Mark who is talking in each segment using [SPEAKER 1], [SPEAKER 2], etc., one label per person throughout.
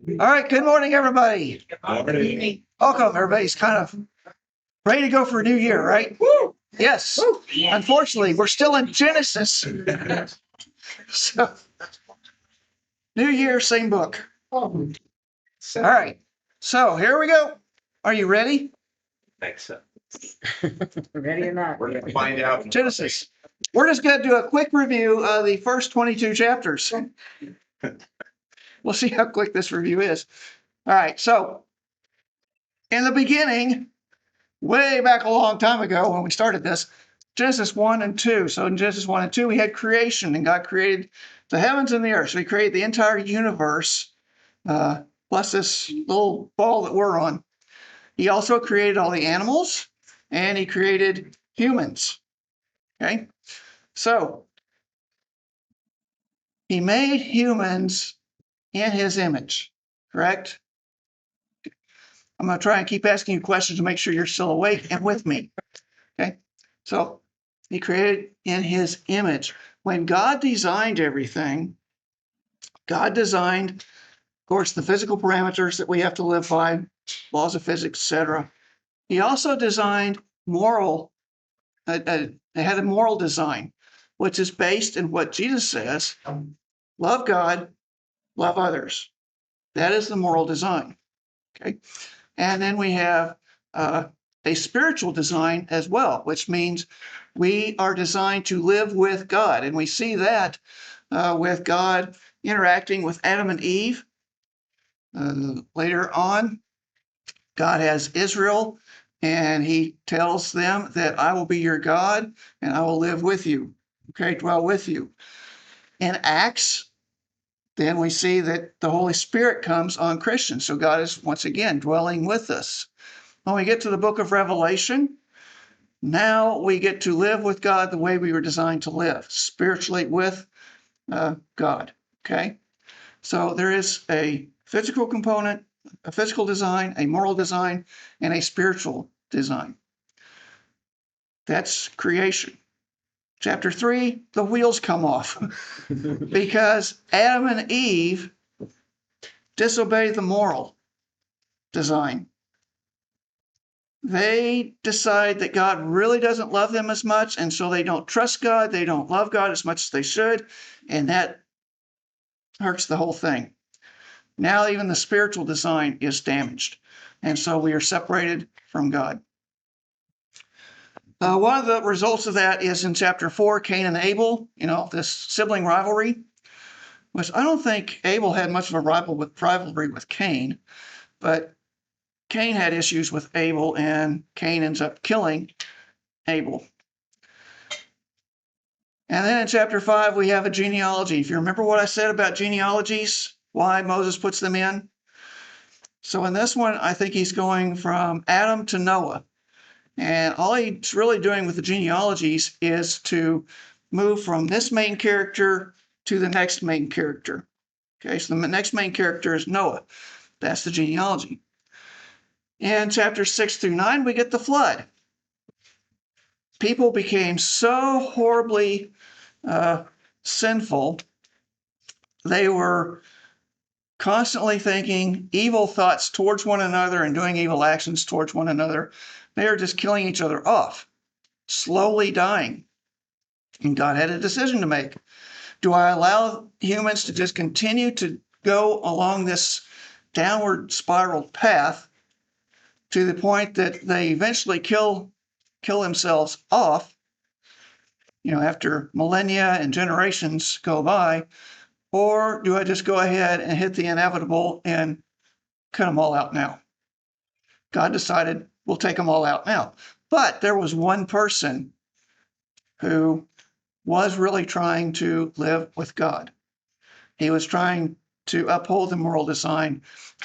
[SPEAKER 1] All right, good morning, everybody.
[SPEAKER 2] Morning.
[SPEAKER 1] Welcome. Everybody's kind of ready to go for a new year, right? Woo! Yes. Unfortunately, we're still in Genesis. So, new year, same book. All right. So here we go. Are you ready?
[SPEAKER 2] Thanks. So.
[SPEAKER 3] Ready or not?
[SPEAKER 2] We're gonna find out.
[SPEAKER 1] Genesis. We're just going to do a quick review of the first 22 chapters. We'll see how quick this review is. All right. So, in the beginning, way back a long time ago when we started this, Genesis 1 and 2. So in Genesis 1 and 2, we had creation, and God created the heavens and the earth. So he created the entire universe, plus this little ball that we're on. He also created all the animals, and he created humans. Okay? So he made humans in his image, correct? I'm going to try and keep asking you questions to make sure you're still awake and with me. Okay? So he created in his image. When God designed everything, God designed, of course, the physical parameters that we have to live by, laws of physics, etc. He also designed moral, it had a moral design, which is based in what Jesus says, love God, love others. That is the moral design. Okay. And then we have a spiritual design as well, which means we are designed to live with God. And we see that with God interacting with Adam and Eve. Later on, God has Israel, and he tells them that I will be your God and I will live with you, okay, dwell with you. In Acts, then we see that the Holy Spirit comes on Christians. So God is once again dwelling with us. When we get to the book of Revelation, now we get to live with God the way we were designed to live, spiritually with God. Okay. So there is a physical component, a physical design, a moral design, and a spiritual design. That's creation. Chapter 3, the wheels come off because Adam and Eve disobeyed the moral design. They decide that God really doesn't love them as much, and so they don't trust God. They don't love God as much as they should, and that hurts the whole thing. Now even the spiritual design is damaged, and so we are separated from God. One of the results of that is in chapter 4, Cain and Abel, this sibling rivalry, which I don't think Abel had much of a rivalry with Cain, but Cain had issues with Abel, and Cain ends up killing Abel. And then in chapter 5, we have a genealogy. If you remember what I said about genealogies, why Moses puts them in. So in this one, I think he's going from Adam to Noah. And all he's really doing with the genealogies is to move from this main character to the next main character. Okay, so the next main character is Noah. That's the genealogy. In chapters 6 through 9, we get the flood. People became so horribly sinful. They were constantly thinking evil thoughts towards one another and doing evil actions towards one another. They are just killing each other off, slowly dying. And God had a decision to make. Do I allow humans to just continue to go along this downward spiral path to the point that they eventually kill themselves off, after millennia and generations go by? Or do I just go ahead and hit the inevitable and cut them all out now? God decided we'll take them all out now. But there was one person who was really trying to live with God. He was trying to uphold the moral design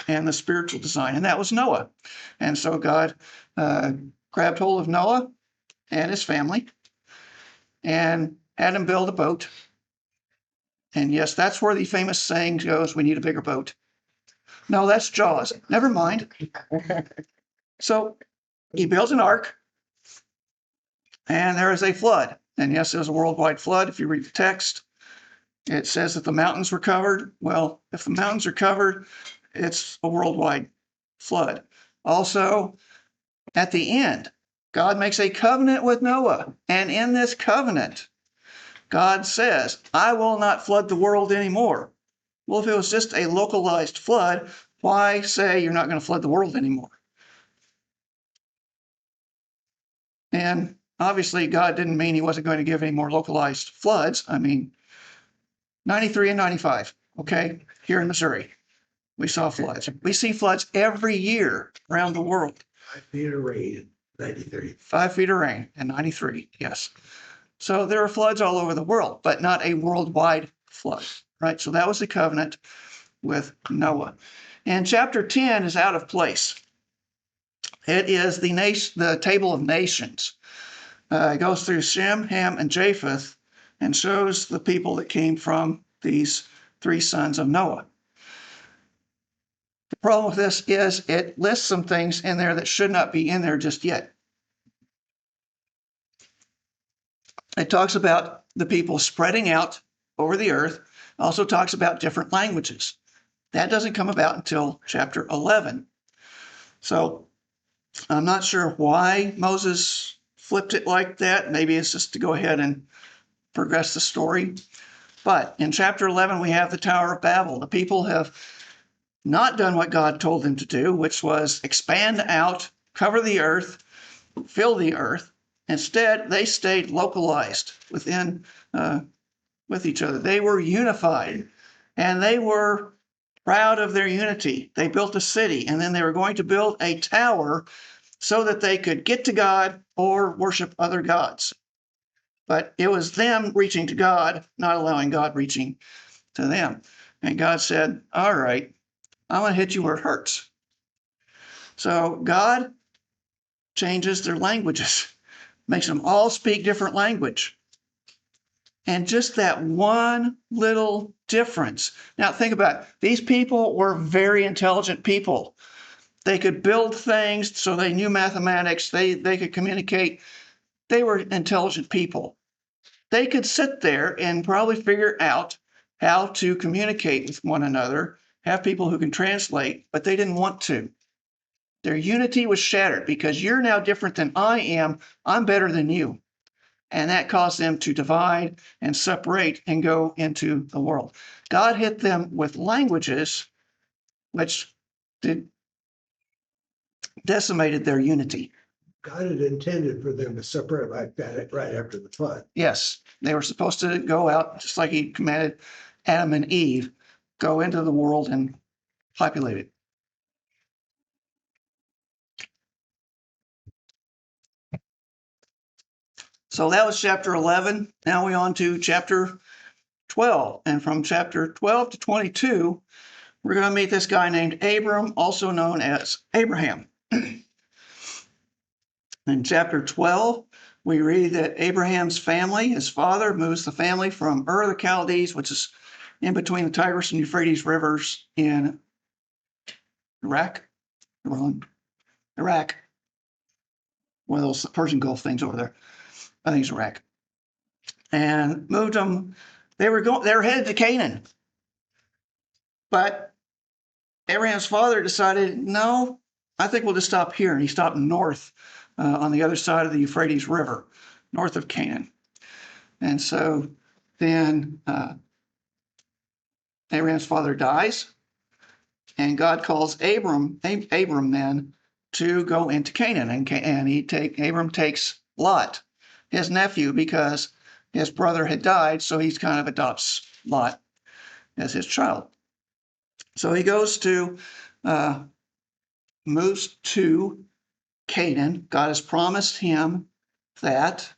[SPEAKER 1] and the spiritual design, and that was Noah. And so God grabbed hold of Noah and his family and had him build a boat. And yes, that's where the famous saying goes, we need a bigger boat. No, that's Jaws. Never mind. So he built an ark, and there is a flood. And yes, there's a worldwide flood. If you read the text, it says that the mountains were covered. Well, if the mountains are covered it's a worldwide flood. Also, at the end, God makes a covenant with Noah. And in this covenant, God says, I will not flood the world anymore. Well, if it was just a localized flood, why say you're not going to flood the world anymore? And obviously, God didn't mean he wasn't going to give any more localized floods. I mean, 93 and 95, okay, here in Missouri, we saw floods. We see floods every year around the world.
[SPEAKER 4] 5 feet of rain, 93.
[SPEAKER 1] 5 feet of rain and 93, yes. So there are floods all over the world, but not a worldwide flood, right? So that was the covenant with Noah. And chapter 10 is out of place. It is the table of nations. It goes through Shem, Ham, and Japheth and shows the people that came from these three sons of Noah. The problem with this is it lists some things in there that should not be in there just yet. It talks about the people spreading out over the earth. Also talks about different languages. That doesn't come about until chapter 11. So I'm not sure why Moses flipped it like that. Maybe it's just to go ahead and progress the story. But in chapter 11, we have the Tower of Babel. The people have not done what God told them to do, which was expand out, cover the earth, fill the earth. Instead, they stayed localized with each other. They were unified, and they were proud of their unity. They built a city, and then they were going to build a tower so that they could get to God or worship other gods. But it was them reaching to God, not allowing God reaching to them. And God said, all right, I'm going to hit you where it hurts. So God changes their languages, makes them all speak different language. And just that one little difference. Now think about it. These people were very intelligent people. They could build things, so they knew mathematics. They could communicate. They were intelligent people. They could sit there and probably figure out how to communicate with one another, have people who can translate, but they didn't want to. Their unity was shattered because you're now different than I am. I'm better than you. And that caused them to divide and separate and go into the world. God hit them with languages which decimated their unity.
[SPEAKER 4] God had intended for them to separate like that right after the flood.
[SPEAKER 1] Yes, they were supposed to go out just like he commanded Adam and Eve, go into the world and populate it. So that was chapter 11. Now we're on to chapter 12. And from chapter 12 to 22, we're going to meet this guy named Abram, also known as Abraham. In chapter 12, we read that Abraham's family, his father, moves the family from Ur of the Chaldees, which is in between the Tigris and Euphrates rivers in Iraq. One of those Persian Gulf things over there. I think it's Iraq. And moved them. They were headed to Canaan. But Abraham's father decided, no, I think we'll just stop here. And he stopped north on the other side of the Euphrates River, north of Canaan. And so then Abraham's father dies, and God calls Abram then to go into Canaan. And Abram takes Lot, his nephew, because his brother had died, so he kind of adopts Lot as his child. So he moves to Canaan. God has promised him that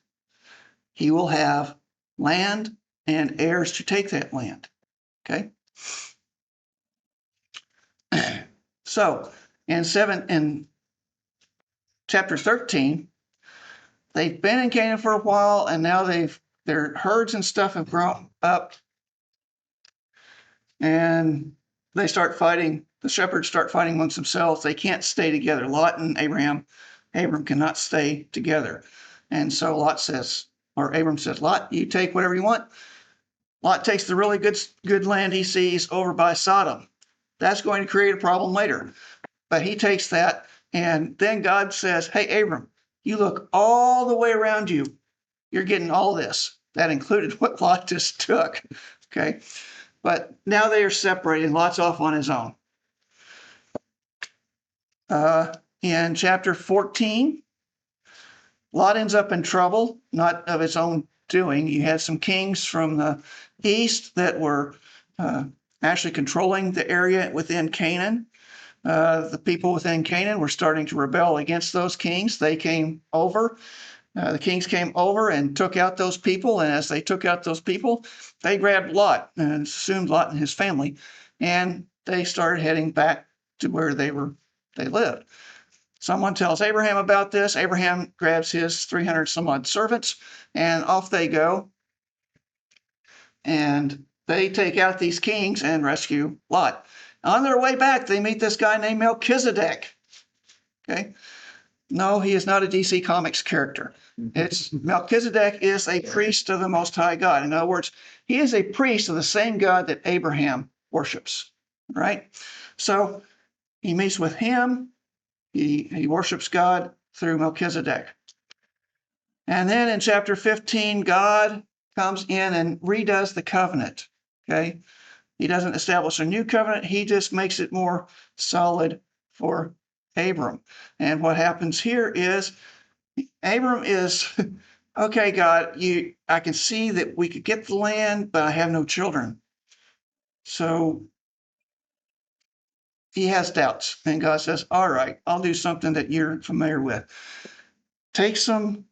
[SPEAKER 1] he will have land and heirs to take that land. Okay. So in chapter 13, they've been in Canaan for a while, and now their herds and stuff have grown up, and they start fighting. The shepherds start fighting amongst themselves. They can't stay together. Lot and Abram cannot stay together. And so Abram says, Lot, you take whatever you want. Lot takes the really good land he sees over by Sodom. That's going to create a problem later. But he takes that, and then God says, hey, Abram, you look all the way around you. You're getting all this. That included what Lot just took. Okay. But now they are separated. Lot's off on his own. In chapter 14, Lot ends up in trouble, not of his own doing. You had some kings from the east that were actually controlling the area within Canaan. The people within Canaan were starting to rebel against those kings. They came over. The kings came over and took out those people. And as they took out those people, they grabbed Lot and assumed Lot and his family. And they started heading back to where they lived. Someone tells Abraham about this. Abraham grabs his 300 some odd servants and off they go. And they take out these kings and rescue Lot. On their way back, they meet this guy named Melchizedek. Okay. No, he is not a DC Comics character. It's Melchizedek is a priest of the Most High God. In other words, he is a priest of the same God that Abraham worships, right? So he meets with him. He worships God through Melchizedek. And then in chapter 15, God comes in and redoes the covenant, okay? He doesn't establish a new covenant. He just makes it more solid for Abram. And what happens here is Abram is, okay, God, I can see that we could get the land, but I have no children. So he has doubts. And God says, all right, I'll do something that you're familiar with. Take some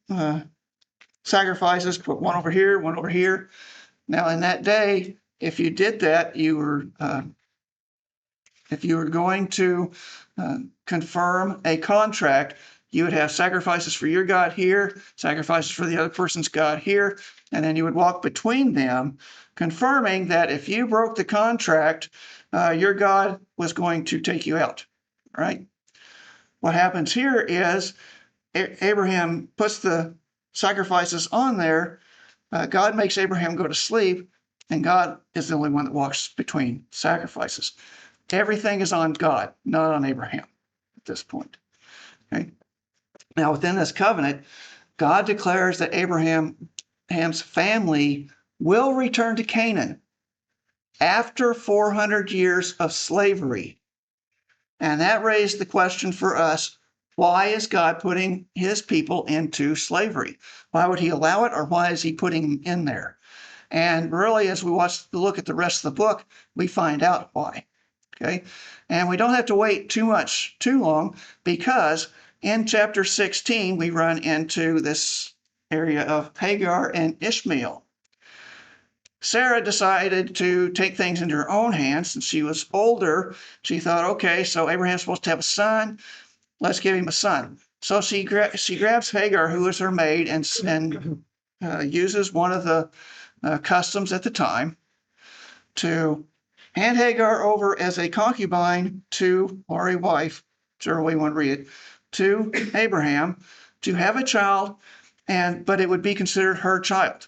[SPEAKER 1] sacrifices, put one over here, one over here. Now, in that day, if you did that, if you were going to confirm a contract, you would have sacrifices for your God here, sacrifices for the other person's God here, and then you would walk between them, confirming that if you broke the contract, your God was going to take you out, right? What happens here is Abraham puts the sacrifices on there. God makes Abraham go to sleep, and God is the only one that walks between sacrifices. Everything is on God, not on Abraham at this point. Okay. Now, within this covenant, God declares that Abraham's family will return to Canaan after 400 years of slavery. And that raised the question for us, why is God putting his people into slavery? Why would he allow it, or why is he putting them in there? And really, as we look at the rest of the book, we find out why. Okay. And we don't have to wait too long, because in chapter 16, we run into this area of Hagar and Ishmael. Sarah decided to take things into her own hands since she was older. She thought, okay, so Abraham's supposed to have a son. Let's give him a son. So she grabs Hagar, who is her maid, and uses one of the customs at the time to hand Hagar over as a concubine or a wife, whichever way you want to read it, to Abraham to have a child, but it would be considered her child.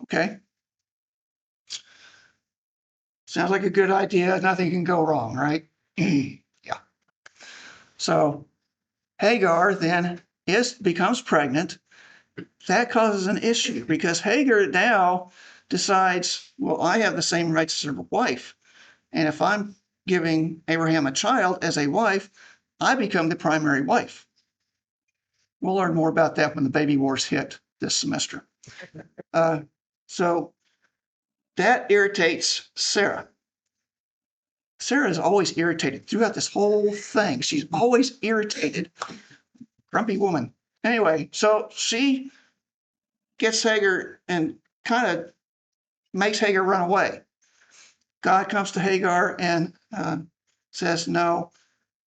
[SPEAKER 1] Okay. Sounds like a good idea. Nothing can go wrong, right? Yeah. So Hagar then becomes pregnant. That causes an issue because Hagar now decides, well, I have the same rights as a wife. And if I'm giving Abraham a child as a wife, I become the primary wife. We'll learn more about that when the baby wars hit this semester. So that irritates Sarah. Sarah is always irritated throughout this whole thing. She's always irritated. Grumpy woman. Anyway, so she gets Hagar and kind of makes Hagar run away. God comes to Hagar and says, no,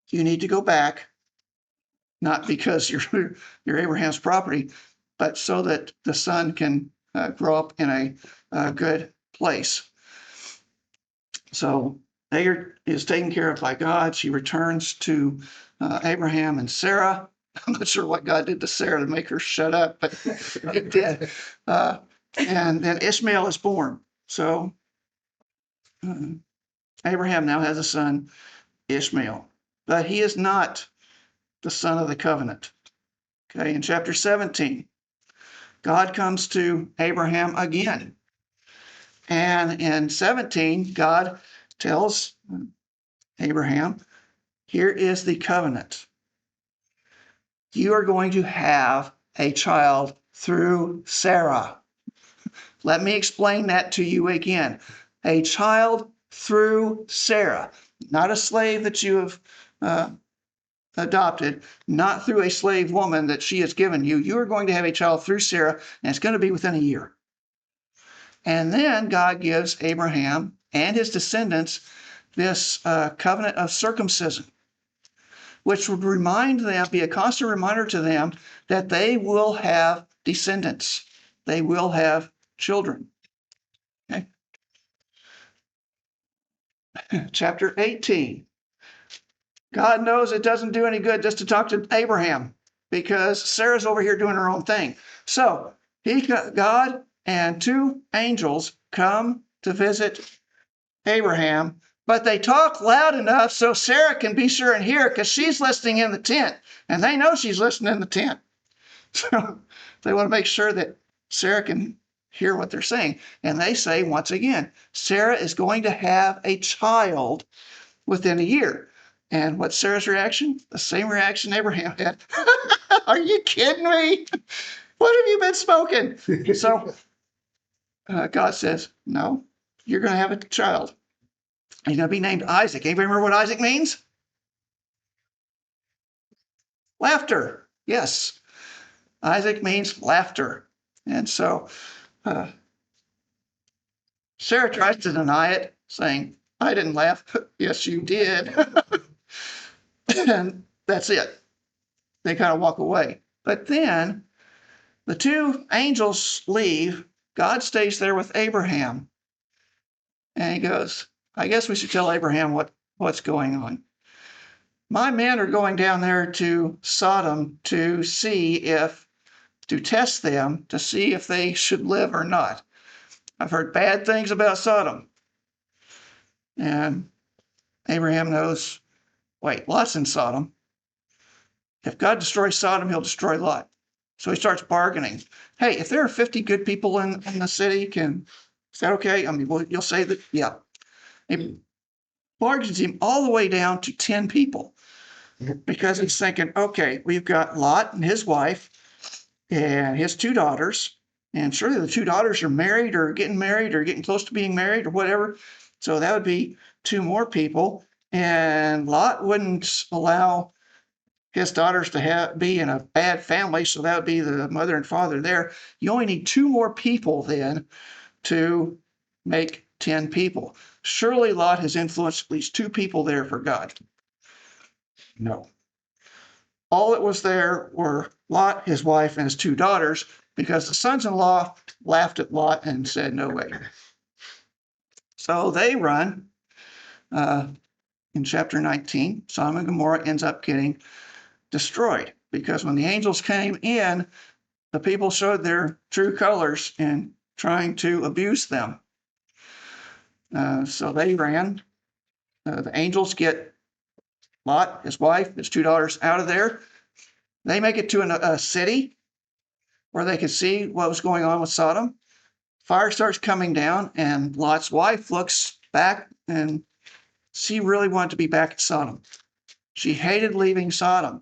[SPEAKER 1] you need to go back, not because you're Abraham's property, but so that the son can grow up in a good place. So Hagar is taken care of by God. She returns to Abraham and Sarah. I'm not sure what God did to Sarah to make her shut up, but it did. And then Ishmael is born. So Abraham now has a son, Ishmael, but he is not the son of the covenant. Okay, in chapter 17, God comes to Abraham again. And in 17, God tells Abraham, here is the covenant. You are going to have a child through Sarah. Let me explain that to you again. A child through Sarah, not a slave that you have adopted, not through a slave woman that she has given you. You are going to have a child through Sarah, and it's going to be within a year. And then God gives Abraham and his descendants this covenant of circumcision, which would remind them, be a constant reminder to them that they will have descendants. They will have children. Okay. Chapter 18. God knows it doesn't do any good just to talk to Abraham because Sarah's over here doing her own thing. So God and two angels come to visit Abraham, but they talk loud enough so Sarah can be sure and hear because she's listening in the tent, and they know she's listening in the tent. So they want to make sure that Sarah can hear what they're saying. And they say, once again, Sarah is going to have a child within a year. And what's Sarah's reaction? The same reaction Abraham had. Are you kidding me? What have you been smoking? So God says, no, you're going to have a child. He's going to be named Isaac. Anybody remember what Isaac means? Laughter. Yes. Isaac means laughter. And so Sarah tries to deny it, saying, I didn't laugh. Yes, you did. And that's it. They kind of walk away. But then the two angels leave. God stays there with Abraham. And he goes, I guess we should tell Abraham what's going on. My men are going down there to Sodom to test them, to see if they should live or not. I've heard bad things about Sodom. And Abraham knows, wait, Lot's in Sodom. If God destroys Sodom, he'll destroy Lot. So he starts bargaining. Hey, if there are 50 good people in the city, is that okay? I mean, well, you'll say that, yeah. He bargains him all the way down to 10 people because he's thinking, okay, we've got Lot and his wife and his two daughters. And surely the two daughters are married or getting close to being married or whatever. So that would be two more people. And Lot wouldn't allow his daughters to be in a bad family. So that would be the mother and father there. You only need two more people then to make 10 people. Surely Lot has influenced at least two people there for God. No. All that was there were Lot, his wife, and his two daughters, because the sons-in-law laughed at Lot and said, no way. So they run. In chapter 19, Sodom and Gomorrah ends up getting destroyed because when the angels came in, the people showed their true colors in trying to abuse them. So they ran. The angels get Lot, his wife, his two daughters out of there. They make it to a city where they could see what was going on with Sodom. Fire starts coming down, and Lot's wife looks back, and she really wanted to be back at Sodom. She hated leaving Sodom.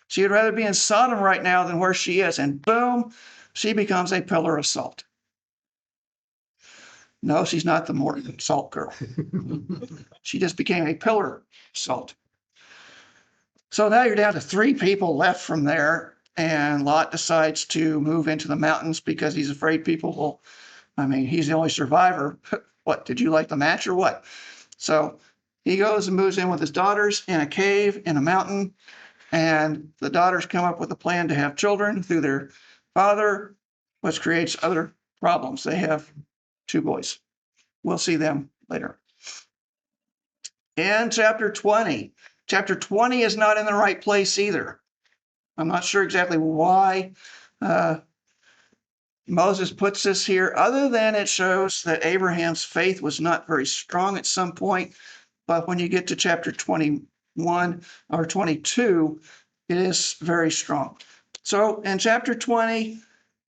[SPEAKER 1] She would rather be in Sodom right now than where she is. And boom, she becomes a pillar of salt. No, she's not the Morton salt girl. She just became a pillar of salt. So now you're down to 3 people left from there. And Lot decides to move into the mountains because he's afraid people will, he's the only survivor. What, did you like the match or what? So he goes and moves in with his daughters in a cave in a mountain. And the daughters come up with a plan to have children through their father, which creates other problems. They have 2 boys. We'll see them later. In chapter 20 is not in the right place either. I'm not sure exactly why Moses puts this here, other than it shows that Abraham's faith was not very strong at some point. But when you get to chapter 21 or 22, it is very strong. So in chapter 20,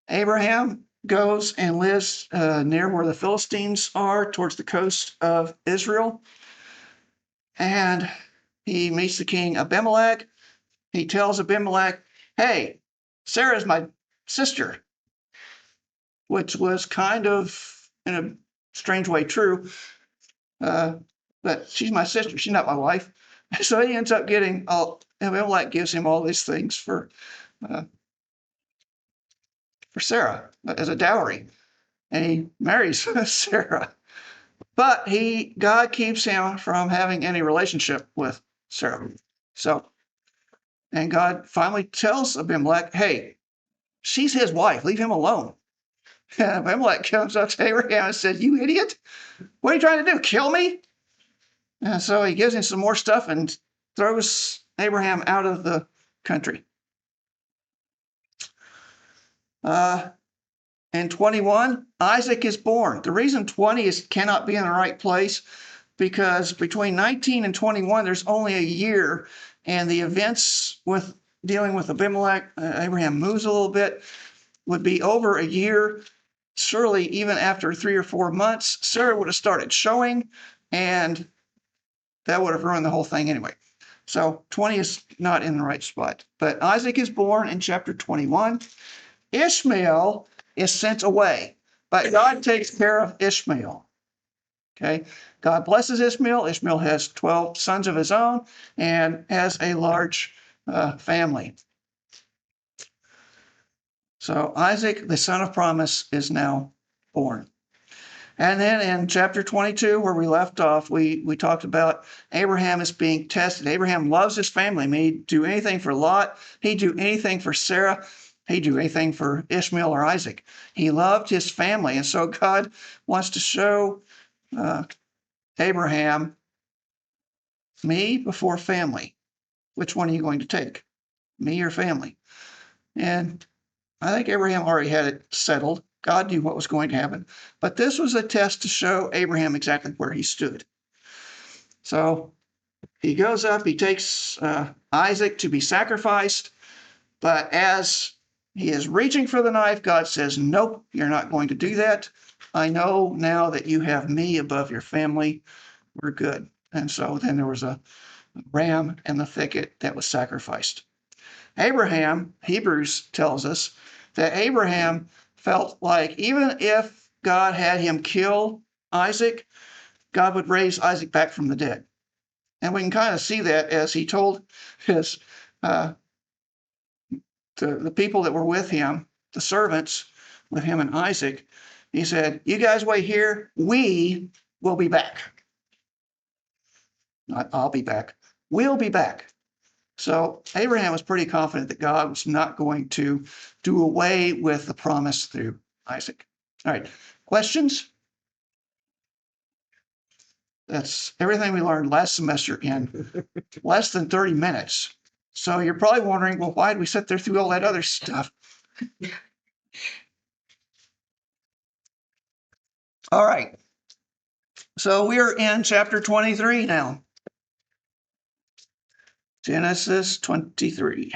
[SPEAKER 1] Abraham goes and lives near where the Philistines are, towards the coast of Israel. And he meets the king Abimelech. He tells Abimelech, hey, Sarah's my sister, which was kind of, in a strange way, true. But she's my sister. She's not my wife. So he ends up getting Abimelech gives him all these things for Sarah as a dowry, and he marries Sarah. But God keeps him from having any relationship with Sarah. So, and God finally tells Abimelech, hey, she's his wife. Leave him alone. And Abimelech comes up to Abraham and said, you idiot. What are you trying to do? Kill me? And so he gives him some more stuff and throws Abraham out of the country. In 21, Isaac is born. The reason 20 cannot be in the right place, because between 19 and 21, there's only a year, and the events with dealing with Abimelech, Abraham moves a little bit, would be over a year. Surely, even after 3 or 4 months, Sarah would have started showing, and that would have ruined the whole thing anyway. So 20 is not in the right spot. But Isaac is born in chapter 21. Ishmael is sent away, but God takes care of Ishmael. Okay, God blesses Ishmael. Ishmael has 12 sons of his own and has a large family. So Isaac, the son of promise, is now born. And then in chapter 22, where we left off, we talked about Abraham is being tested. Abraham loves his family. I mean, he'd do anything for Lot. He'd do anything for Sarah. He'd do anything for Ishmael or Isaac. He loved his family. And so God wants to show Abraham, me before family. Which one are you going to take? Me or family? And I think Abraham already had it settled. God knew what was going to happen. But this was a test to show Abraham exactly where he stood. So he goes up, he takes Isaac to be sacrificed. But as he is reaching for the knife, God says, nope, you're not going to do that. I know now that you have me above your family. We're good. And so then there was a ram in the thicket that was sacrificed. Abraham, Hebrews tells us that Abraham felt like even if God had him kill Isaac, God would raise Isaac back from the dead. And we can kind of see that as he told his the people that were with him, the servants with him and Isaac, he said, you guys wait here, we will be back. Not I'll be back. We'll be back. So Abraham was pretty confident that God was not going to do away with the promise through Isaac. All right, questions? That's everything we learned last semester in less than 30 minutes. So you're probably wondering, well, why did we sit there through all that other stuff? All right. So we're in chapter 23 now. Genesis 23.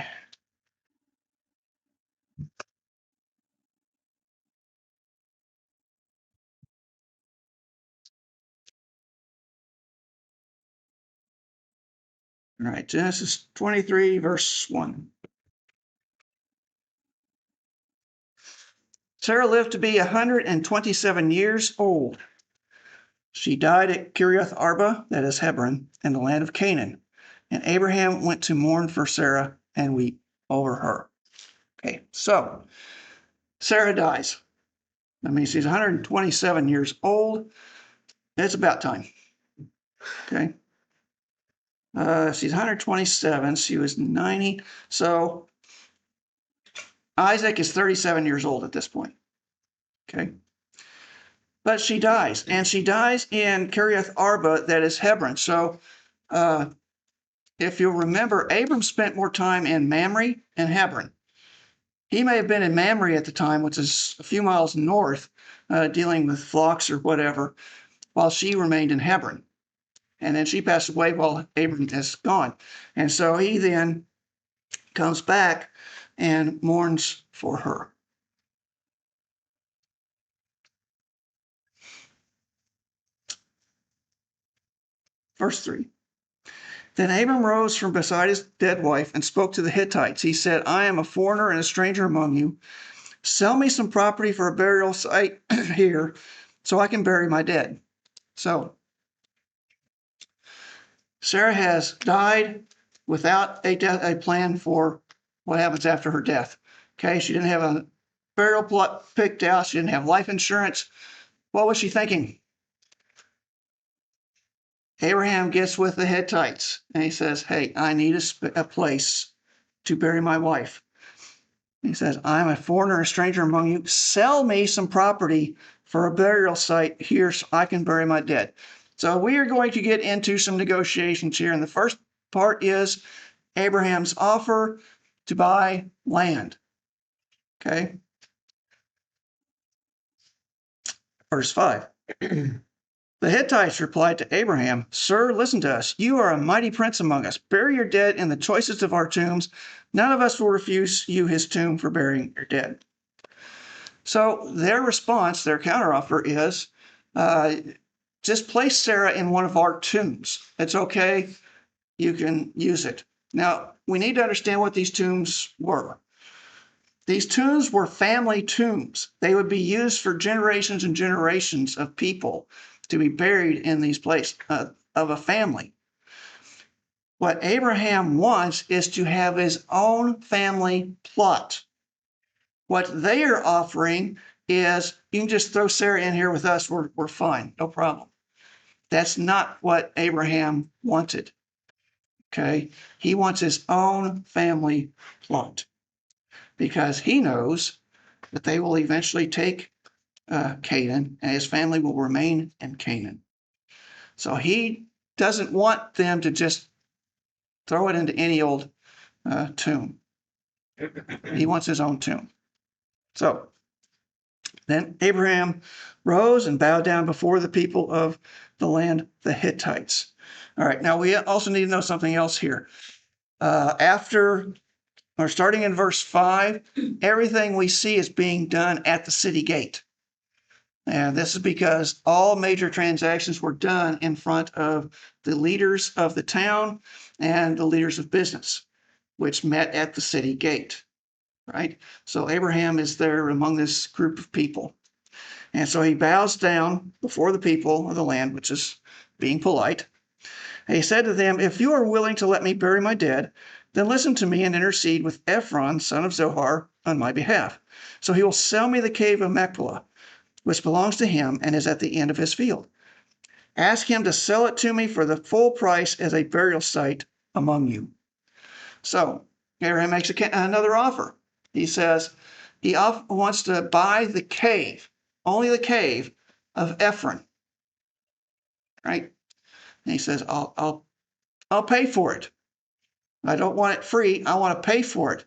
[SPEAKER 1] All right, Genesis 23, verse 1. Sarah lived to be 127 years old. She died at Kiriath Arba, that is Hebron, in the land of Canaan. And Abraham went to mourn for Sarah and weep over her. Okay, so Sarah dies. I mean, she's 127 years old. It's about time. Okay. She's 127. She was 90. So Isaac is 37 years old at this point. Okay. But she dies, and she dies in Kiriath Arba, that is Hebron. So if you'll remember, Abram spent more time in Mamre and Hebron. He may have been in Mamre at the time, which is a few miles north, dealing with flocks or whatever, while she remained in Hebron. And then she passed away while Abram is gone. And so he then comes back and mourns for her. Verse 3. Then Abram rose from beside his dead wife and spoke to the Hittites. He said, I am a foreigner and a stranger among you. Sell me some property for a burial site here so I can bury my dead. So Sarah has died without a plan for what happens after her death. Okay, she didn't have a burial plot picked out. She didn't have life insurance. What was she thinking? Abraham gets with the Hittites and he says, hey, I need a place to bury my wife. He says, I'm a foreigner and stranger among you. Sell me some property for a burial site here so I can bury my dead. So we are going to get into some negotiations here. And the first part is Abraham's offer to buy land. Okay. Verse 5. The Hittites replied to Abraham, Sir, listen to us. You are a mighty prince among us. Bury your dead in the choicest of our tombs. None of us will refuse you his tomb for burying your dead. So their response, their counteroffer is, just place Sarah in one of our tombs. It's okay. You can use it. Now, we need to understand what these tombs were. These tombs were family tombs. They would be used for generations and generations of people to be buried in these places of a family. What Abraham wants is to have his own family plot. What they are offering is, you can just throw Sarah in here with us. We're fine. No problem. That's not what Abraham wanted. Okay. He wants his own family plot because he knows that they will eventually take Canaan and his family will remain in Canaan. So he doesn't want them to just throw it into any old tomb. He wants his own tomb. So then Abraham rose and bowed down before the people of the land, the Hittites. All right, now we also need to know something else here. Starting in verse 5, everything we see is being done at the city gate. And this is because all major transactions were done in front of the leaders of the town and the leaders of business, which met at the city gate, right? So Abraham is there among this group of people. And so he bows down before the people of the land, which is being polite. And he said to them, if you are willing to let me bury my dead, then listen to me and intercede with Ephron, son of Zohar, on my behalf. So he will sell me the cave of Machpelah, which belongs to him and is at the end of his field. Ask him to sell it to me for the full price as a burial site among you. So Abraham makes another offer. He says he wants to buy the cave, only the cave of Ephron, right? And he says, I'll pay for it. I don't want it free. I want to pay for it.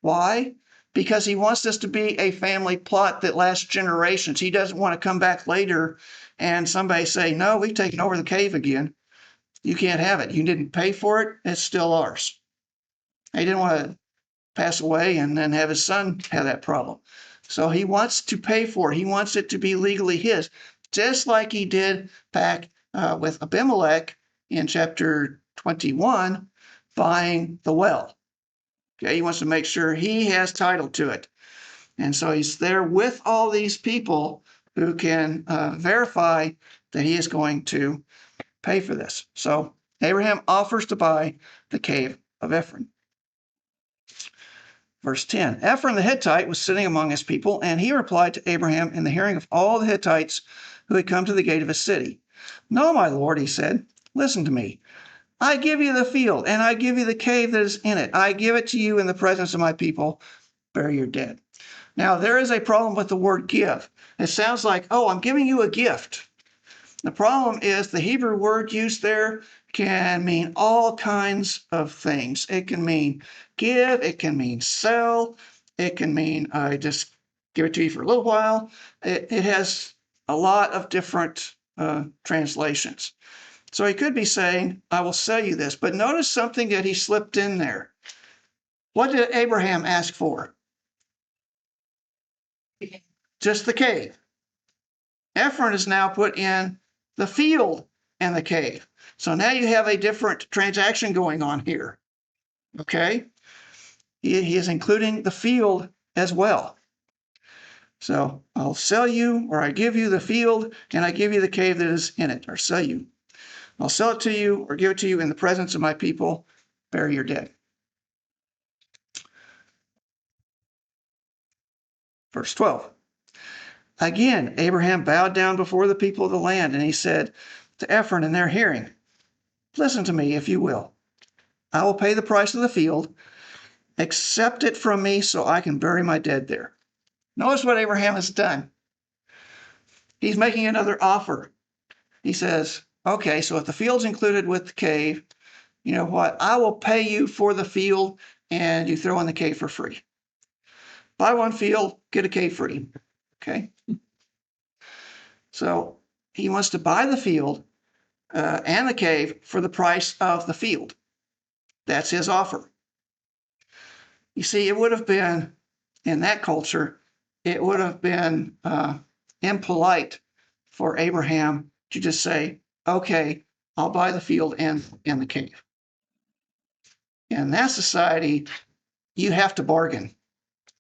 [SPEAKER 1] Why? Because he wants this to be a family plot that lasts generations. He doesn't want to come back later and somebody say, no, we've taken over the cave again. You can't have it. You didn't pay for it. It's still ours. He didn't want to pass away and then have his son have that problem. So he wants to pay for it. He wants it to be legally his, just like he did back with Abimelech in chapter 21, buying the well. Okay, he wants to make sure he has title to it. And so he's there with all these people who can verify that he is going to pay for this. So Abraham offers to buy the cave of Ephron. Verse 10, Ephron the Hittite was sitting among his people, and he replied to Abraham in the hearing of all the Hittites who had come to the gate of his city. No, my lord, he said, listen to me. I give you the field, and I give you the cave that is in it. I give it to you in the presence of my people. Bury your dead. Now, there is a problem with the word give. It sounds like, oh, I'm giving you a gift. The problem is the Hebrew word used there can mean all kinds of things. It can mean give, it can mean sell, It can mean I just give it to you for a little while. It has a lot of different translations. So he could be saying, I will sell you this. But notice something that he slipped in there. What did Abraham ask for? Just the cave. Ephron is now put in the field and the cave. So now you have a different transaction going on here. Okay? He is including the field as well. So I'll sell you, or I give you the field, and I give you the cave that is in it, or sell you. I'll sell it to you or give it to you in the presence of my people. Bury your dead. Verse 12. Again, Abraham bowed down before the people of the land, and he said to Ephron in their hearing, listen to me, if you will. I will pay the price of the field. Accept it from me so I can bury my dead there. Notice what Abraham has done. He's making another offer. He says, okay, so if the field's included with the cave, you know what? I will pay you for the field and you throw in the cave for free. Buy one field, get a cave free. Okay. So he wants to buy the field and the cave for the price of the field. That's his offer. You see, it would have been, in that culture, it would have been impolite for Abraham to just say, okay, I'll buy the field and the cave. In that society, you have to bargain.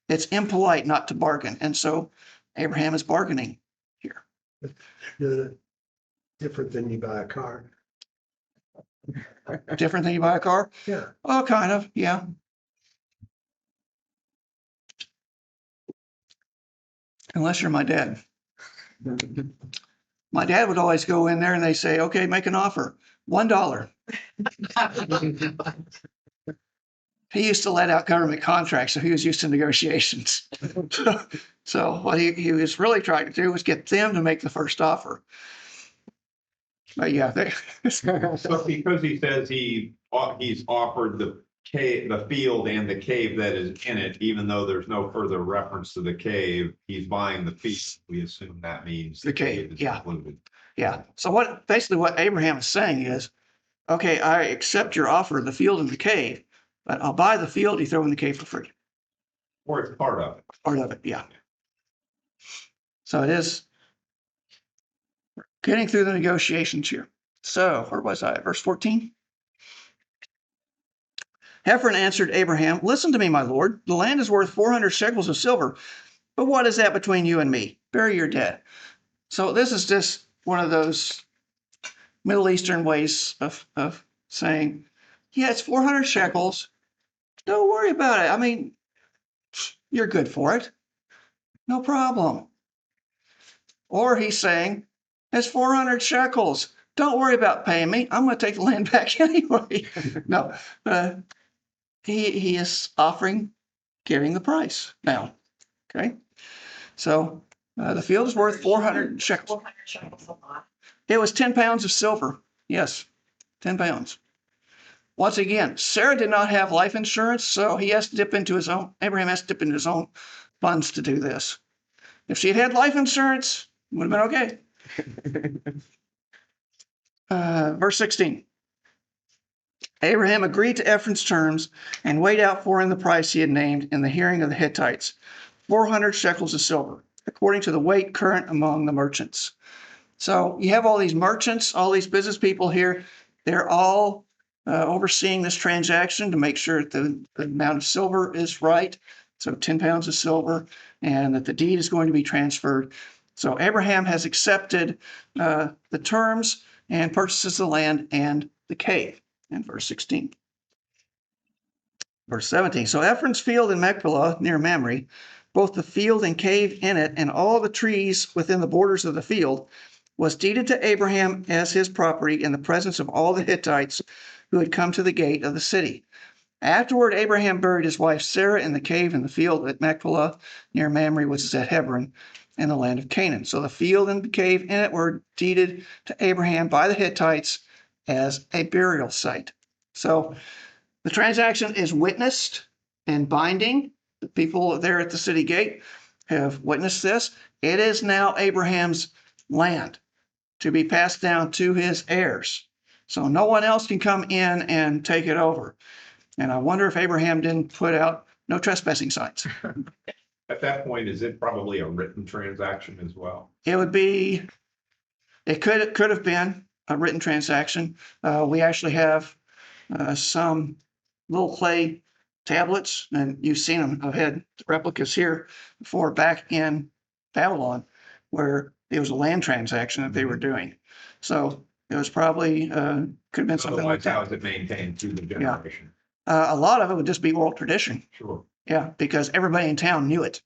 [SPEAKER 1] It's impolite not to bargain. And so Abraham is bargaining here.
[SPEAKER 4] Different than you buy a car.
[SPEAKER 1] Different than you buy a car?
[SPEAKER 4] Yeah.
[SPEAKER 1] Oh, kind of, yeah. Unless you're my dad. My dad would always go in there and they say, okay, make an offer. $1. He used to let out government contracts, so he was used to negotiations. So what he was really trying to do was get them to make the first offer. But yeah,
[SPEAKER 2] So because he says he's offered the field and the cave that is in it, even though there's no further reference to the cave, he's buying the field. We assume that means
[SPEAKER 1] The cave,
[SPEAKER 2] is
[SPEAKER 1] yeah.
[SPEAKER 2] included.
[SPEAKER 1] yeah. So basically what Abraham is saying is, okay, I accept your offer of the field and the cave, but I'll buy the field, you throw in the cave for free.
[SPEAKER 2] Or it's part of it.
[SPEAKER 1] Part of it, yeah. So it is getting through the negotiations here. So where was I? Verse 14. Ephron answered Abraham, listen to me, my lord. The land is worth 400 shekels of silver. But what is that between you and me? Bury your dead. So this is just one of those Middle Eastern ways of saying, yeah, it's 400 shekels. Don't worry about it. I mean, you're good for it. No problem. Or he's saying, it's 400 shekels. Don't worry about paying me. I'm going to take the land back anyway. No, he is offering, giving the price now. Okay. So the field is worth 400 shekels.
[SPEAKER 5] 400 shekels a lot.
[SPEAKER 1] It was 10 pounds of silver. Yes, 10 pounds. Once again, Sarah did not have life insurance, so he has to dip into his own, Abraham has to dip into his own funds to do this. If she had had life insurance, it would have been okay. Verse 16. Abraham agreed to Ephron's terms and weighed out for him the price he had named in the hearing of the Hittites, 400 shekels of silver, according to the weight current among the merchants. So you have all these merchants, all these business people here. They're all overseeing this transaction to make sure that the amount of silver is right. So 10 pounds of silver, and that the deed is going to be transferred. So Abraham has accepted the terms and purchases the land and the cave. In verse 16. Verse 17. So Ephron's field in Machpelah near Mamre, both the field and cave in it, and all the trees within the borders of the field, was deeded to Abraham as his property in the presence of all the Hittites who had come to the gate of the city. Afterward, Abraham buried his wife Sarah in the cave in the field at Machpelah near Mamre, which is at Hebron, in the land of Canaan. So the field and the cave in it were deeded to Abraham by the Hittites as a burial site. So the transaction is witnessed and binding. the people there at the city gate have witnessed this. It is now Abraham's land to be passed down to his heirs. So no one else can come in and take it over. And I wonder if Abraham didn't put out no trespassing signs.
[SPEAKER 2] At that point, is it probably a written transaction as well?
[SPEAKER 1] It would be, it could have been a written transaction. We actually have some little clay tablets, and you've seen them. I've had replicas here before back in Babylon, where it was a land transaction that they were doing. So it was probably, could have been something like
[SPEAKER 2] Otherwise, how
[SPEAKER 1] that.
[SPEAKER 2] is it maintained through the generation?
[SPEAKER 1] A lot of it would just be oral tradition.
[SPEAKER 2] Sure.
[SPEAKER 1] Yeah, because everybody in town knew it.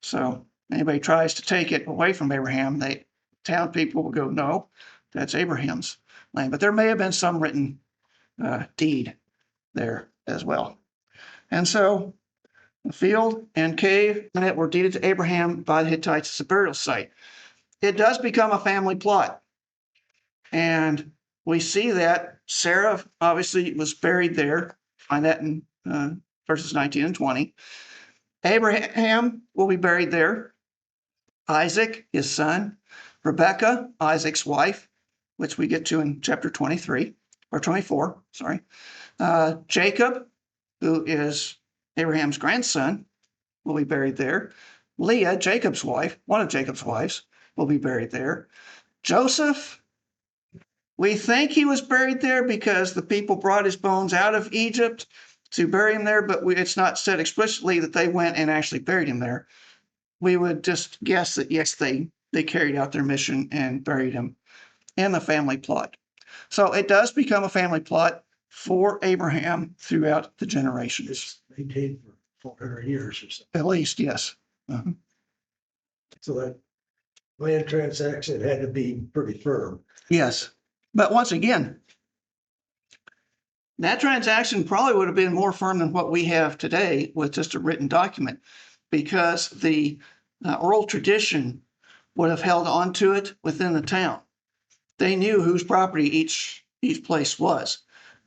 [SPEAKER 1] So anybody tries to take it away from Abraham, town people will go, no, that's Abraham's land. But there may have been some written deed there as well. And so the field and cave in it were deeded to Abraham by the Hittites as a burial site. It does become a family plot. And we see that Sarah obviously was buried there. Find that in verses 19 and 20. Abraham will be buried there. Isaac, his son. Rebekah, Isaac's wife, which we get to in chapter 23 or 24, sorry. Jacob, who is Abraham's grandson, will be buried there. Leah, Jacob's wife, one of Jacob's wives, will be buried there. Joseph, we think he was buried there because the people brought his bones out of Egypt to bury him there, but it's not said explicitly that they went and actually buried him there. We would just guess that, yes, they carried out their mission and buried him in the family plot. So it does become a family plot for Abraham throughout the generations.
[SPEAKER 4] It's maintained for 400 years or so.
[SPEAKER 1] At least, yes. Uh-huh.
[SPEAKER 4] So that land transaction had to be pretty firm.
[SPEAKER 1] Yes. But once again, that transaction probably would have been more firm than what we have today with just a written document, because the oral tradition would have held on to it within the town. They knew whose property each place was.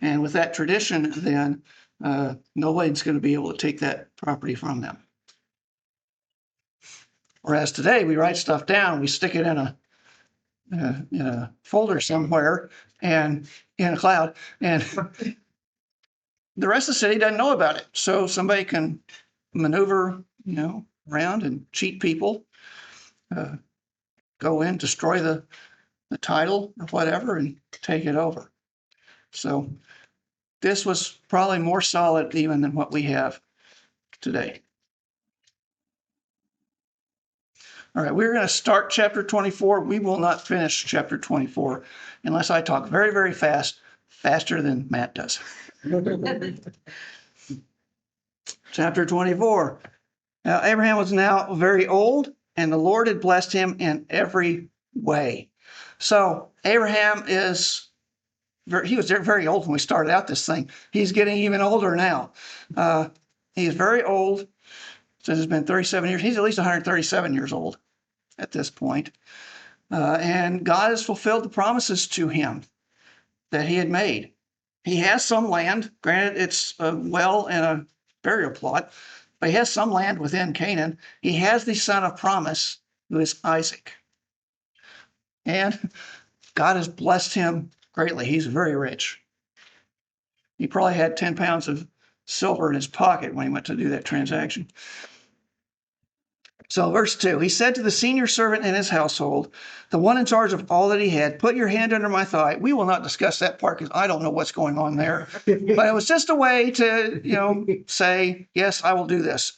[SPEAKER 1] And with that tradition, then nobody's going to be able to take that property from them. Whereas today, we write stuff down, we stick it in a folder somewhere and in a cloud, and the rest of the city doesn't know about it. So somebody can maneuver, around and cheat people, go in, destroy the title or whatever, and take it over. So this was probably more solid even than what we have today. All right, we're going to start chapter 24. We will not finish chapter 24 unless I talk very, very fast, faster than Matt does. Chapter 24. Now, Abraham was now very old, and the Lord had blessed him in every way. So Abraham he was very old when we started out this thing. He's getting even older now. He's very old. Since it's been 37 years. He's at least 137 years old at this point. And God has fulfilled the promises to him that he had made. He has some land. Granted, it's a well and a burial plot, but he has some land within Canaan. He has the son of promise, who is Isaac. And God has blessed him greatly. He's very rich. He probably had 10 pounds of silver in his pocket when he went to do that transaction. So verse 2, he said to the senior servant in his household, the one in charge of all that he had, put your hand under my thigh. We will not discuss that part because I don't know what's going on there. But it was just a way to, say, yes, I will do this.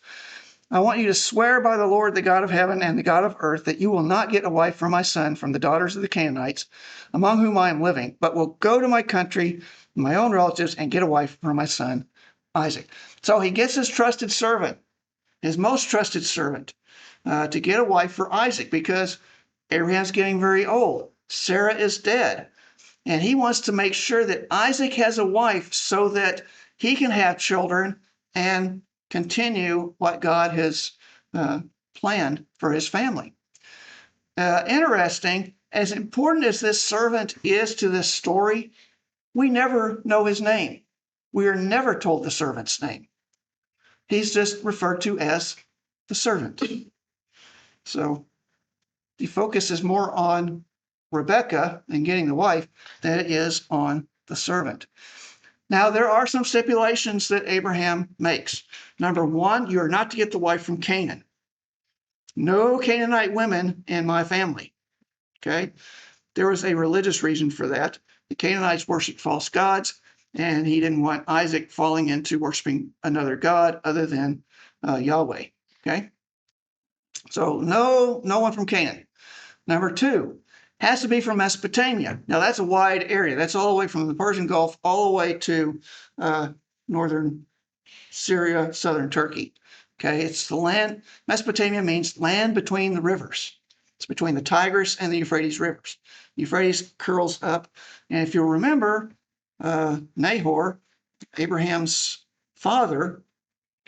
[SPEAKER 1] I want you to swear by the Lord, the God of heaven and the God of earth, that you will not get a wife for my son from the daughters of the Canaanites, among whom I am living, but will go to my country, my own relatives, and get a wife for my son, Isaac. So he gets his trusted servant, his most trusted servant, to get a wife for Isaac, because Abraham's getting very old. Sarah is dead. And he wants to make sure that Isaac has a wife so that he can have children and continue what God has planned for his family. Interesting, as important as this servant is to this story, we never know his name. We are never told the servant's name. He's just referred to as the servant. So the focus is more on Rebecca and getting the wife than it is on the servant. Now, there are some stipulations that Abraham makes. Number one, you're not to get the wife from Canaan. No Canaanite women in my family. Okay. There was a religious reason for that. The Canaanites worshiped false gods, and he didn't want Isaac falling into worshiping another god other than Yahweh. Okay. So no one from Canaan. Number two, has to be from Mesopotamia. Now that's a wide area. That's all the way from the Persian Gulf all the way to northern Syria, southern Turkey. Okay, it's the land. Mesopotamia means land between the rivers. It's between the Tigris and the Euphrates rivers. Euphrates curls up, and if you'll remember, Nahor, Abraham's father,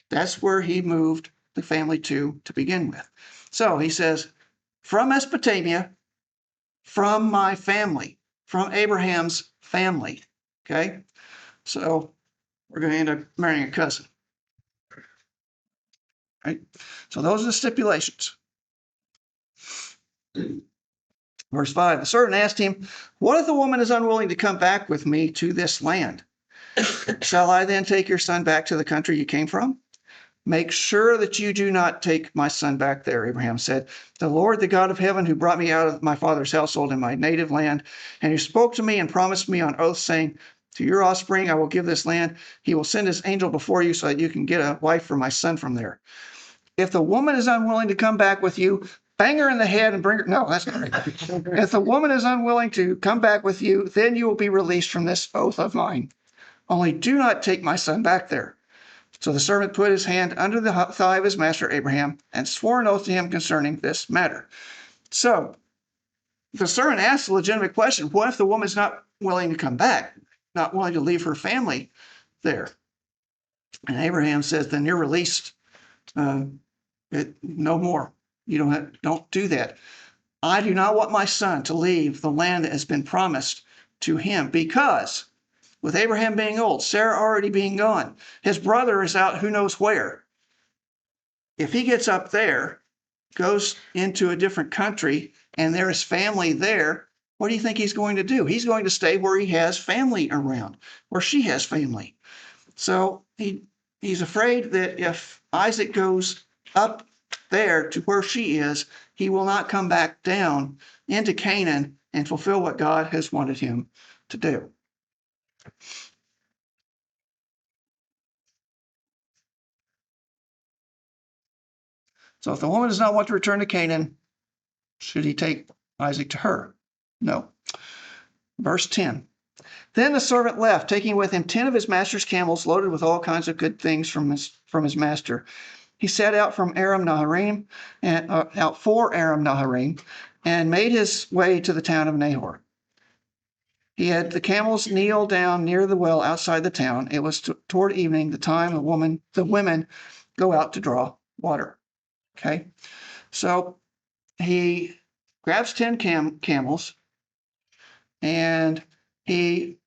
[SPEAKER 1] that's where he moved the family to begin with. So he says, from Mesopotamia, from my family, from Abraham's family. Okay, so we're going to end up marrying a cousin. Right? So those are the stipulations. Verse 5, the servant asked him, what if the woman is unwilling to come back with me to this land? Shall I then take your son back to the country you came from? Make sure that you do not take my son back there, Abraham said. The Lord, the God of heaven, who brought me out of my father's household in my native land, and who spoke to me and promised me on oath, saying, to your offspring I will give this land. He will send his angel before you so that you can get a wife for my son from there. If the woman is unwilling to come back with you, bang her in the head and bring her. No, that's not right. If the woman is unwilling to come back with you, then you will be released from this oath of mine. Only do not take my son back there. So the servant put his hand under the thigh of his master Abraham and swore an oath to him concerning this matter. So the servant asked a legitimate question. What if the woman's not willing to come back, not willing to leave her family there? And Abraham says, then you're released. No more. You don't do that. I do not want my son to leave the land that has been promised to him, because with Abraham being old, Sarah already being gone, his brother is out who knows where. If he gets up there, goes into a different country, and there is family there, what do you think he's going to do? He's going to stay where he has family around, where she has family. So he's afraid that if Isaac goes up there to where she is, he will not come back down into Canaan and fulfill what God has wanted him to do. So if the woman does not want to return to Canaan, should he take Isaac to her? No. Verse 10. Then the servant left, taking with him 10 of his master's camels loaded with all kinds of good things from his master. He set out from Aram Naharaim and out for Aram Naharaim and made his way to the town of Nahor. He had the camels kneel down near the well outside the town. It was toward evening, the time the women go out to draw water. Okay, so he grabs 10 camels and he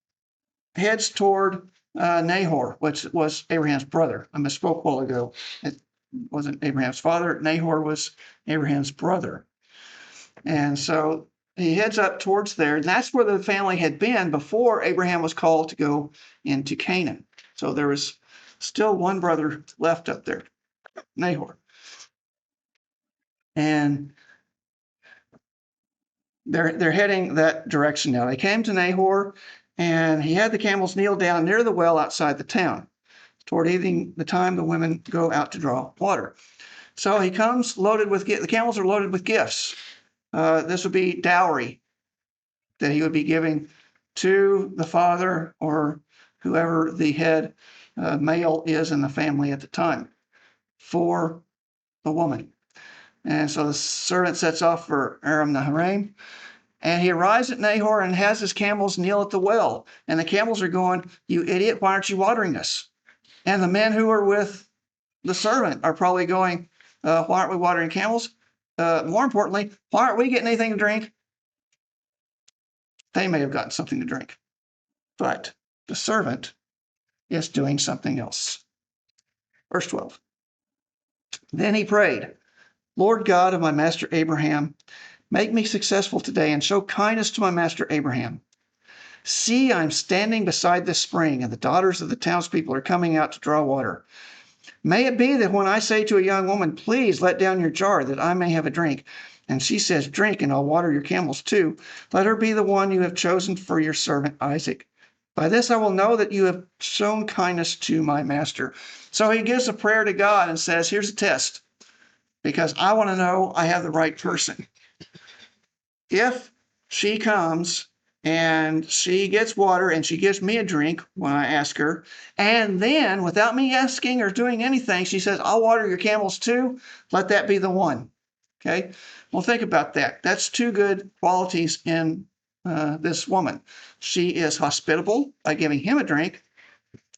[SPEAKER 1] heads toward Nahor, which was Abraham's brother. I misspoke a while ago. It wasn't Abraham's father. Nahor was Abraham's brother. And so he heads up towards there. And that's where the family had been before Abraham was called to go into Canaan. So there was still one brother left up there, Nahor. And they're heading that direction now. They came to Nahor, and he had the camels kneel down near the well outside the town. Toward evening, the time the women go out to draw water. So he comes loaded with the camels are loaded with gifts. This would be dowry that he would be giving to the father or whoever the head male is in the family at the time for the woman. And so the servant sets off for Aram Naharaim, and he arrives at Nahor and has his camels kneel at the well. And the camels are going, you idiot, why aren't you watering us? And the men who are with the servant are probably going, why aren't we watering camels? More importantly, why aren't we getting anything to drink? They may have gotten something to drink, but the servant is doing something else. Verse 12. Then he prayed, Lord God of my master Abraham, make me successful today and show kindness to my master Abraham. See, I'm standing beside this spring, and the daughters of the townspeople are coming out to draw water. May it be that when I say to a young woman, please let down your jar that I may have a drink, and she says, drink, and I'll water your camels too, let her be the one you have chosen for your servant Isaac. By this I will know that you have shown kindness to my master. So he gives a prayer to God and says, here's a test, because I want to know I have the right person. If she comes and she gets water and she gives me a drink when I ask her, and then without me asking or doing anything, she says, I'll water your camels too, let that be the one. Okay. Well, think about that. That's two good qualities in this woman. She is hospitable by giving him a drink.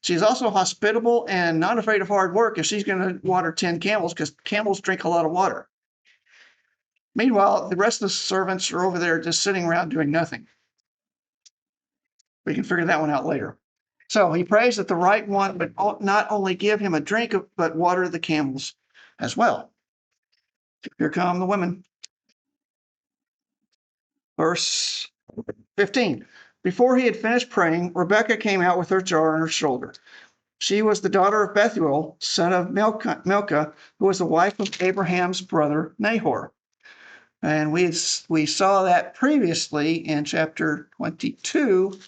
[SPEAKER 1] She's also hospitable and not afraid of hard work if she's going to water 10 camels, because camels drink a lot of water. Meanwhile, the rest of the servants are over there just sitting around doing nothing. We can figure that one out later. So he prays that the right one would not only give him a drink, but water the camels as well. Here come the women. Verse 15. Before he had finished praying, Rebekah came out with her jar on her shoulder. She was the daughter of Bethuel, son of Milcah, who was the wife of Abraham's brother Nahor. And we saw that previously in chapter 22,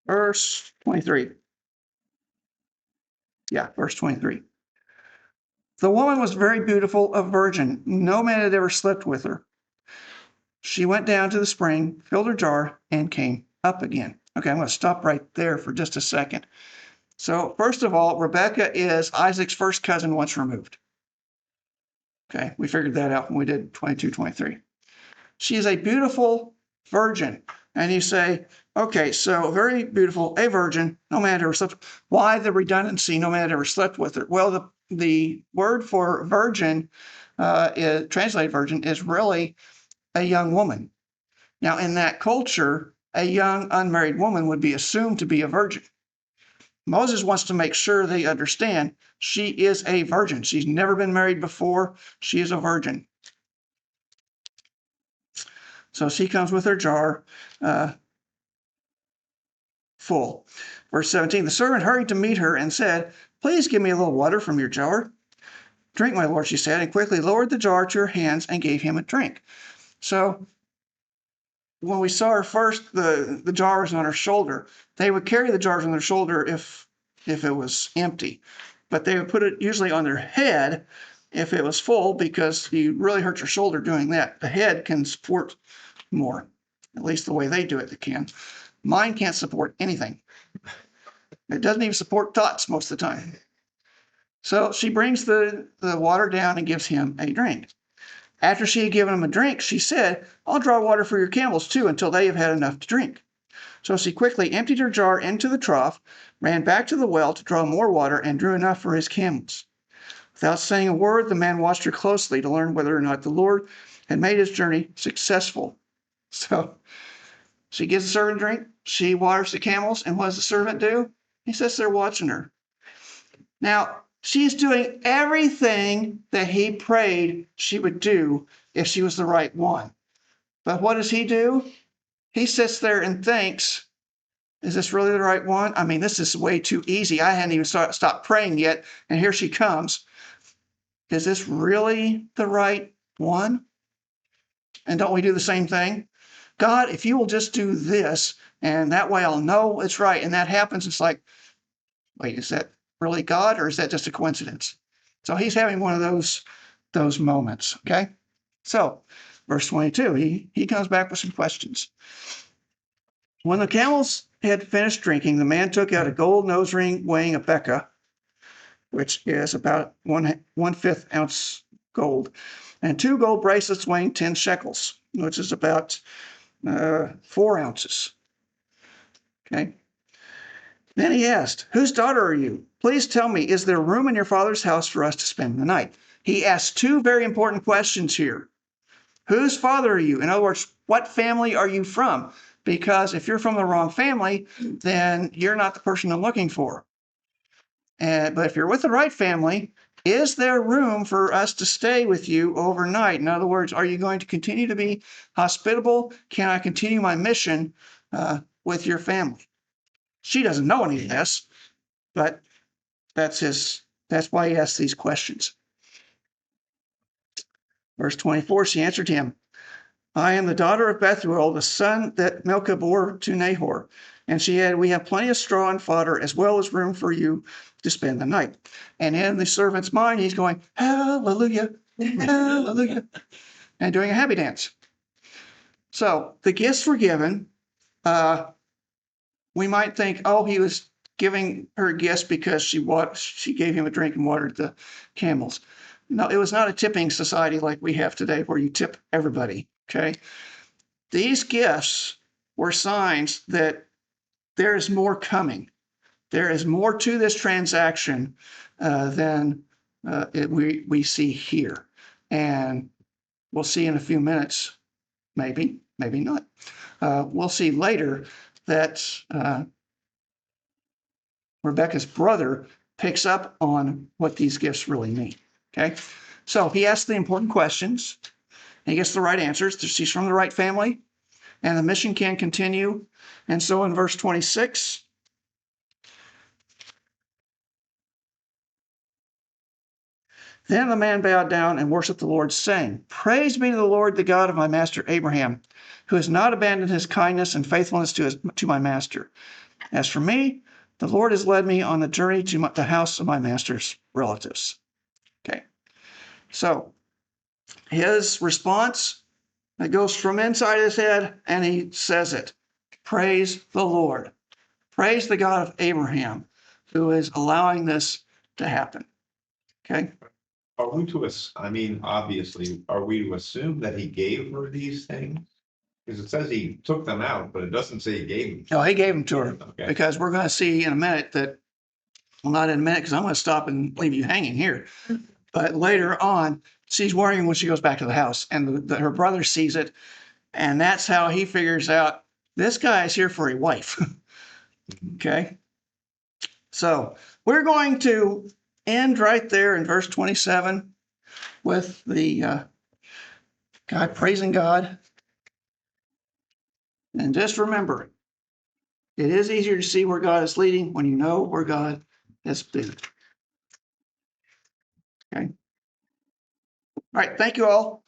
[SPEAKER 1] verse 23. Yeah, verse 23. The woman was very beautiful, a virgin. No man had ever slept with her. She went down to the spring, filled her jar, and came up again. Okay, I'm going to stop right there for just a second. So first of all, Rebekah is Isaac's first cousin once removed. Okay, we figured that out when we did 22, 23. She is a beautiful virgin. And you say, okay, so very beautiful, a virgin, no man had ever slept. Why the redundancy, no man had ever slept with her? Well, the word for virgin, translated virgin, is really a young woman. Now, in that culture, a young unmarried woman would be assumed to be a virgin. Moses wants to make sure they understand she is a virgin. She's never been married before. She is a virgin. So she comes with her jar full. Verse 17, the servant hurried to meet her and said, please give me a little water from your jar. Drink, my lord, she said, and quickly lowered the jar to her hands and gave him a drink. So when we saw her first, the jar was on her shoulder. They would carry the jars on their shoulder if it was empty, but they would put it usually on their head if it was full, because you really hurt your shoulder doing that. The head can support more, at least the way they do it, they can. Mine can't support anything. It doesn't even support thoughts most of the time. So she brings the water down and gives him a drink. After she had given him a drink, she said, I'll draw water for your camels too until they have had enough to drink. So she quickly emptied her jar into the trough, ran back to the well to draw more water, and drew enough for his camels. Without saying a word, the man watched her closely to learn whether or not the Lord had made his journey successful. So she gives the servant a drink, she waters the camels, and what does the servant do? He sits there watching her. Now, she's doing everything that he prayed she would do if she was the right one. But what does he do? He sits there and thinks, is this really the right one? I mean, this is way too easy. I hadn't even stopped praying yet, and here she comes. Is this really the right one? And don't we do the same thing? God, if you will just do this, and that way I'll know it's right. And that happens, it's like, wait, is that really God, or is that just a coincidence? So he's having one of those moments, okay? So verse 22, he comes back with some questions. When the camels had finished drinking, the man took out a gold nose ring weighing a beka, which is about 1/5 ounce gold, and 2 gold bracelets weighing 10 shekels, which is about 4 ounces. Okay. Then he asked, whose daughter are you? Please tell me, is there room in your father's house for us to spend the night? He asked 2 very important questions here. Whose father are you? In other words, what family are you from? Because if you're from the wrong family, then you're not the person I'm looking for. But if you're with the right family, is there room for us to stay with you overnight? In other words, are you going to continue to be hospitable? Can I continue my mission with your family? She doesn't know any of this, but that's why he asks these questions. Verse 24, she answered him, I am the daughter of Bethuel, the son that Milcah bore to Nahor. And she had, we have plenty of straw and fodder, as well as room for you to spend the night. And in the servant's mind, he's going, hallelujah, hallelujah, and doing a happy dance. So the gifts were given. We might think, oh, he was giving her gifts because she gave him a drink and watered the camels. No, it was not a tipping society like we have today where you tip everybody, okay? These gifts were signs that there is more coming. There is more to this transaction than we see here. And we'll see in a few minutes, maybe not. We'll see later that Rebecca's brother picks up on what these gifts really mean. Okay, so he asks the important questions and he gets the right answers. She's from the right family and the mission can continue. And so in verse 26, then the man bowed down and worshiped the Lord, saying, Praise be to the Lord, the God of my master Abraham, who has not abandoned his kindness and faithfulness to my master. As for me, the Lord has led me on the journey to the house of my master's relatives. Okay, so his response, it goes from inside his head and he says it. Praise the Lord. Praise the God of Abraham, who is allowing this to happen. Okay.
[SPEAKER 2] Are we to, obviously, are we to assume that he gave her these things? Because it says he took them out, but it doesn't say he gave them.
[SPEAKER 1] No, he gave them to her
[SPEAKER 2] Okay.
[SPEAKER 1] because we're going to see in a minute that, well, not in a minute, because I'm going to stop and leave you hanging here. But later on, she's worrying when she goes back to the house and her brother sees it. And that's how he figures out this guy is here for a wife. Okay. So we're going to end right there in verse 27 with the guy praising God. And just remember, it is easier to see where God is leading when you know where God has been. Okay. All right. Thank you all.